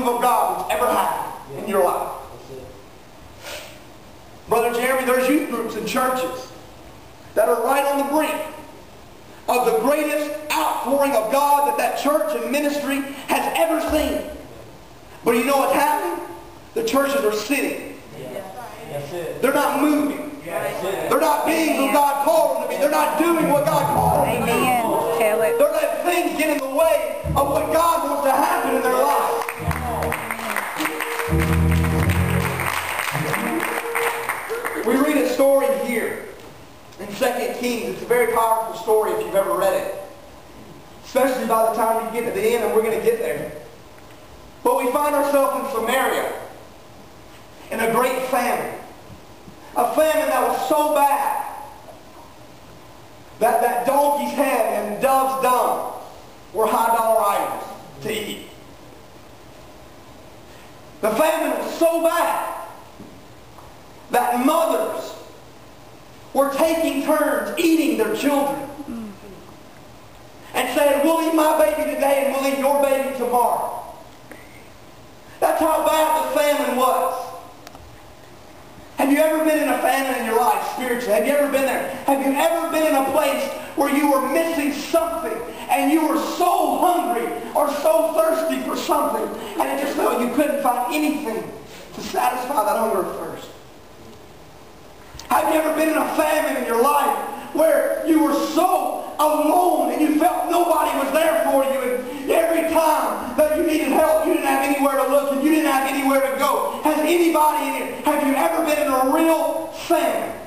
move of God that's ever happened in your life. Brother Jeremy, there's youth groups and churches that are right on the brink of the greatest outpouring of God that church and ministry has ever seen. But you know what's happening? The churches are sitting. They're not moving. They're not being who God called them to be. They're not doing what God called them to do. Amen. They're letting things get in the way of what God wants to happen in their life. We read a story here in 2 Kings. It's a very powerful story if you've ever read it. Especially by the time you get to the end, and we're going to get there. But we find ourselves in Samaria in a great famine. A famine that was so bad that donkey's head and dove's dung were high dollar items to eat. The famine was so bad that mothers were taking turns eating their children and saying, we'll eat my baby today and we'll eat your baby tomorrow. That's how bad the famine was. Have you ever been in a famine in your life spiritually? Have you ever been there? Have you ever been in a place where you were missing something and you were so hungry or so thirsty for something and it just felt you couldn't find anything to satisfy that hunger and thirst? Have you ever been in a famine in your life where you were so alone and you felt nobody was there for you, and every time that you needed help you didn't have anywhere to look and you didn't have anywhere to go? Has anybody in here, have you ever been in a real famine?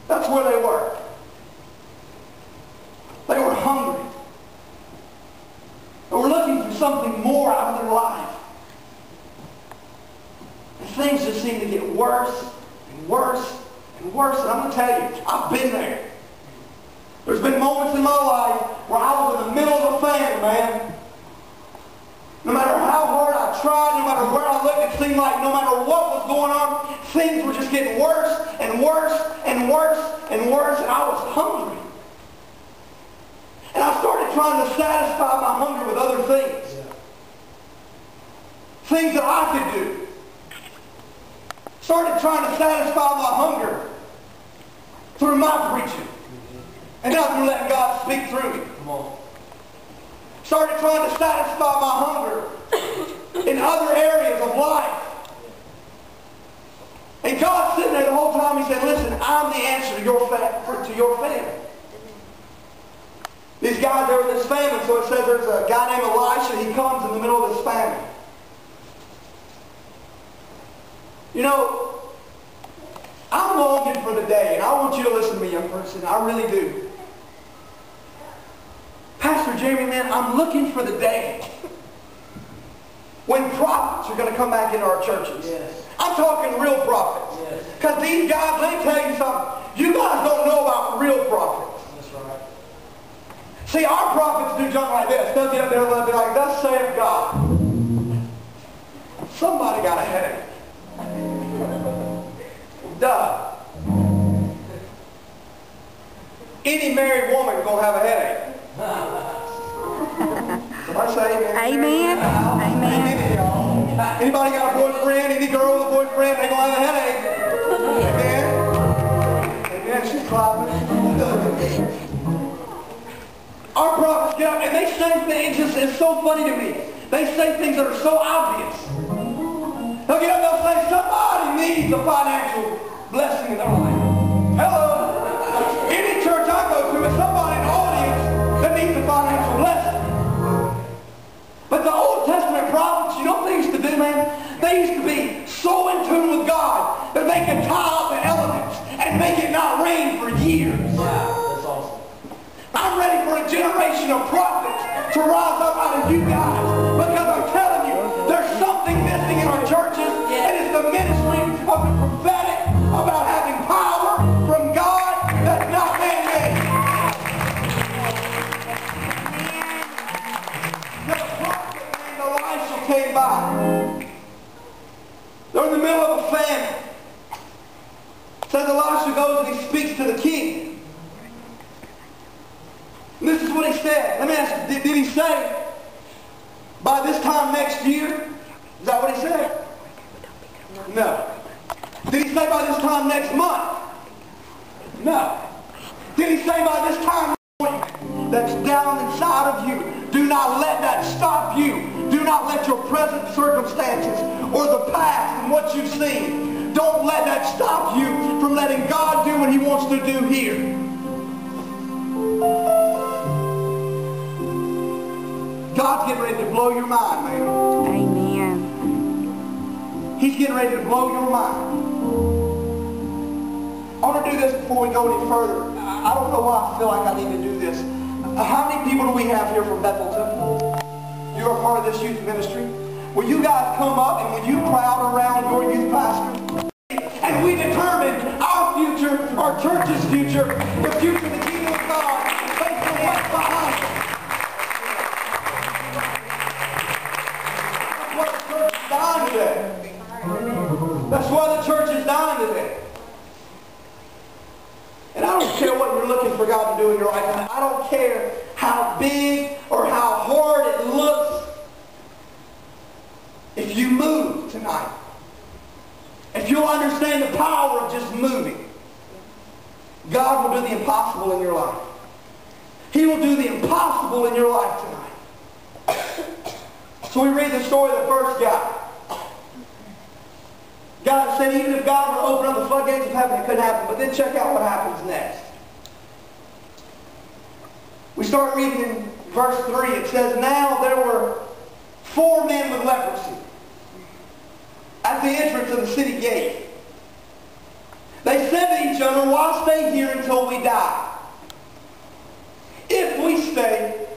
That's where they were. They were hungry. They were looking for something more out of their life. And things just seemed to get worse and worse and worse. And I'm going to tell you, I've been there. There's been moments in my life where I was in the middle of a famine, man. No matter how hard I tried, no matter where I looked, it seemed like no matter what was going on, things were just getting worse and worse and worse and worse, and I was hungry. And I started trying to satisfy my hunger with other things. Things that I could do. Started trying to satisfy my hunger through my preaching. And not through letting God speak through me. Come on. Started trying to satisfy my hunger in other areas of life. And God's sitting there the whole time. He said, listen, I'm the answer to your famine. These guys, there were this famine. So it says there's a guy named Elisha. He comes in the middle of this famine. You know, I'm longing for the day, and I want you to listen to me, young person. I really do. Pastor Jeremy, man, I'm looking for the day when prophets are going to come back into our churches. Yes. I'm talking real prophets. Because these guys, let me tell you something. You guys don't know about real prophets. That's right. See, our prophets do junk like this. They'll get up there and they'll be like, thus saith God. Somebody got a headache. Duh. Any married woman is going to have a headache. Somebody say amen. Amen. Amen. Anybody got a boyfriend? Any girl with a boyfriend? They're going to have a headache. Amen. Amen. She's clapping. Our prophets get up and they say things. It's so funny to me. They say things that are so obvious. They'll get up and they'll say, somebody needs a financial blessing in their life. Hello. Any church I go to, is somebody in the audience that needs a financial blessing. But the Old Testament prophets, you know what they used to do, man? They used to be so in tune with God that they could tie up the elements and make it not rain for years. Wow, that's awesome. I'm ready for a generation of prophets to rise up out of you guys, because I'm telling you, there's something missing in our churches, and it's the ministry of the prophetic, about having power from God that's not man-made. The prophet named Elisha came by. They're in the middle of a famine. It says Elisha goes and he speaks to the king. And this is what he said. Let me ask you, did he say, by this time next year? Is that what he said? No. Did he say by this time next month? No. Did he say by this time that's down inside of you? Do not let that stop you. Do not let your present circumstances or the past and what you've seen, don't let that stop you from letting God do what he wants to do here. God's getting ready to blow your mind, man. Amen. He's getting ready to blow your mind. I want to do this before we go any further. I don't know why I feel like I need to do this. How many people do we have here from Bethel Temple? You are part of this youth ministry. Will you guys come up and will you crowd around your youth pastor? And we determine our future, our church's future, the future of the kingdom of God, based on what's behind us. That's why the church is dying today. That's why the church is dying today. And I don't care what you're looking for God to do in your life. And I don't care how big or how hard it looks. If you move tonight, if you'll understand the power of just moving, God will do the impossible in your life. He will do the impossible in your life tonight. So we read the story of the first guy. God said even if God would open up the floodgates of heaven, it couldn't happen. But then check out what happens next. We start reading in verse 3. It says, now there were 4 men with leprosy at the entrance of the city gate. They said to each other, why stay here until we die? If we say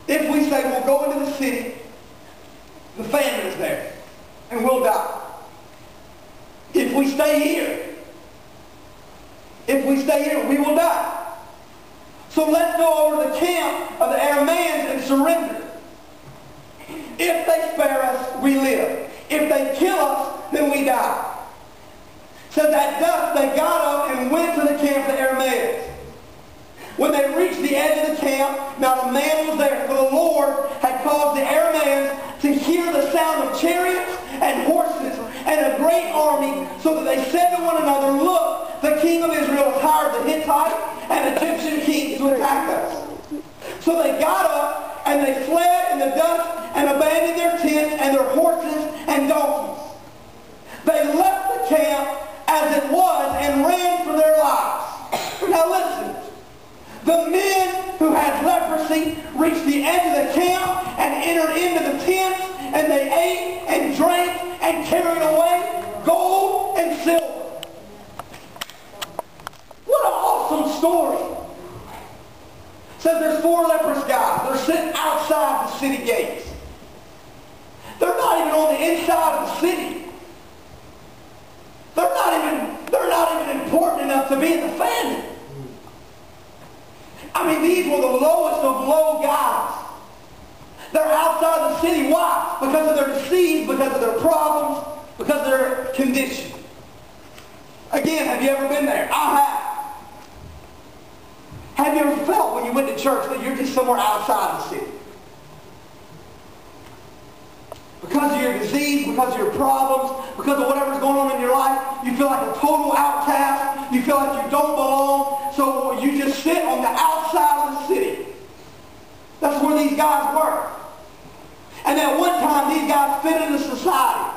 we'll go into the city, the famine is there, and we'll die. If we stay here, we will die. So let's go over to the camp of the Arameans and surrender. If they spare us, we live. If they kill us, then we die. So at dusk they got up and went to the camp of the Arameans. When they reached the edge of the camp, not a man was there, for the Lord had caused the Arameans to hear the sound of chariots and horses and a great army, so that they said to one another, look, the king of Israel has hired the Hittite and Egyptian kings to attack us. So they got up and they fled in the dust and abandoned their tents and their horses and donkeys. They left the camp as it was and ran for their lives. Now listen. The men who had leprosy reached the edge of the camp and entered into the tents, and they ate and drank and carried away gold and silver. What an awesome story. It says there's 4 leprous guys. They're sitting outside the city gates. They're not even on the inside of the city. They're not even important enough to be in the famine. I mean, these were the lowest of low guys. They're outside the city. Why? Because of their disease, because of their problems, because of their condition. Again, have you ever been there? I have. Have you ever felt when you went to church that you're just somewhere outside the city? Because of your disease, because of your problems, because of whatever's going on in your life, you feel like a total outcast. You feel like you don't belong. So you just sit on the outside of the city. That's where these guys were. And at one time, these guys fit into society.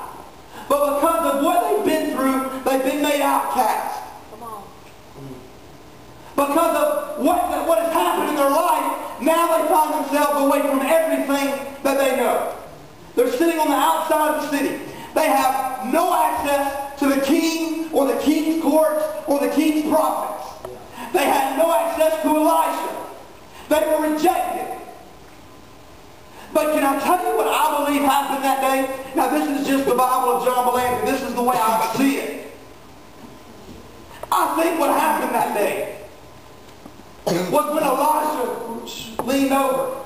But because of what they've been through, they've been made outcasts. Because of what has happened in their life, now they find themselves away from everything that they know. They're sitting on the outside of the city. They have no access to the king or the king's courts or the king's prophets. They had no access to Elisha. They were rejected. But can I tell you what I believe happened that day? Now this is just the Bible of John Belangia. This is the way I see it. I think what happened that day was when Elisha leaned over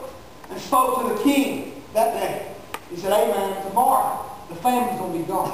and spoke to the king that day. He said, hey man, tomorrow the famine's going to be gone.